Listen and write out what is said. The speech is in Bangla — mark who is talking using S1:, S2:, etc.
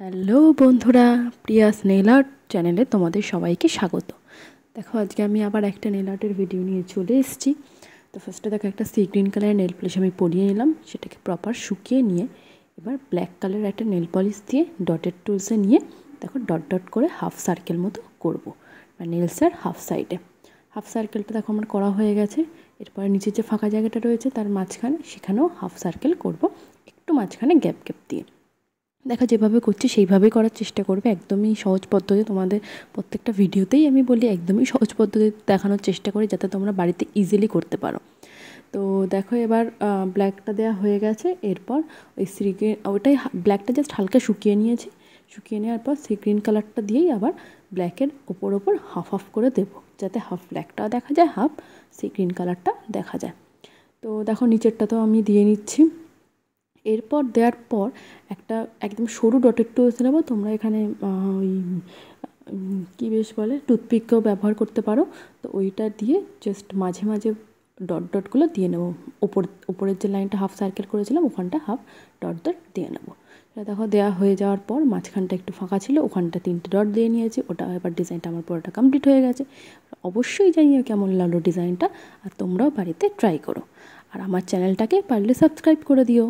S1: হ্যালো বন্ধুরা, প্রিয়াস নেল আর্ট চ্যানেলে তোমাদের সবাইকে স্বাগত। দেখো, আজকে আমি আবার একটা নেল আর্টের ভিডিও নিয়ে চলে এসেছি। তো ফার্স্টে দেখো, একটা সি গ্রিন কালারের নেল পলিশ আমি পরিয়ে নিলাম, সেটাকে প্রপার শুকিয়ে নিয়ে এবার ব্ল্যাক কালারের একটা নেল পলিশ দিয়ে ডটের টুলসে নিয়ে দেখো ডট ডট করে হাফ সার্কেল মতো করবো, মানে নেলসের হাফ সাইডে। হাফ সার্কেলটা দেখো আমার করা হয়ে গেছে। এরপরে নিচের যে ফাঁকা জায়গাটা রয়েছে তার মাঝখানে, সেখানেও হাফ সার্কেল করব, একটু মাঝখানে গ্যাপ গ্যাপ দিয়ে। দেখো, যেভাবে করছি সেইভাবেই করার চেষ্টা করবে। একদমই সহজ পদ্ধতি, তোমাদের প্রত্যেকটা ভিডিওতেই আমি বলি একদমই সহজ পদ্ধতি দেখানোর চেষ্টা করি, যাতে তোমরা বাড়িতে ইজিলি করতে পারো। তো দেখো, এবার ব্ল্যাকটা দেওয়া হয়ে গেছে। এরপর ওই সি গ্রিন, ওটাই ব্ল্যাকটা জাস্ট হালকা শুকিয়ে নিয়েছি। শুকিয়ে নেওয়ার পর সি গ্রিন কালারটা দিয়েই আবার ব্ল্যাকের ওপর হাফ হাফ করে দেবো, যাতে হাফ ব্ল্যাকটাও দেখা যায়, হাফ সি গ্রিন কালারটা দেখা যায়। তো দেখো, নিচেরটা তো আমি দিয়ে নিচ্ছি। এরপর দেওয়ার পর একটা একদম সরু ডটের টুলস নেবো। তোমরা এখানে ওই কী বেশ বলে, টুথপিককেও ব্যবহার করতে পারো। তো ওইটা দিয়ে জাস্ট মাঝে মাঝে ডট ডটগুলো দিয়ে নেবো। উপরের যে লাইনটা হাফ সার্কেল করেছিলাম ওখানটা হাফ ডট ডট দিয়ে নেবো। এটা দেখো দেওয়া হয়ে যাওয়ার পর মাঝখানটা একটু ফাঁকা ছিল, ওখানটা 3টে ডট দিয়ে নিয়েছি। ওটা এবার ডিজাইনটা আমার পুরোটা কমপ্লিট হয়ে গেছে। অবশ্যই জানিও কেমন লাগলো ডিজাইনটা, আর তোমরাও বাড়িতে ট্রাই করো। আর আমার চ্যানেলটাকে পারলে সাবস্ক্রাইব করে দিও।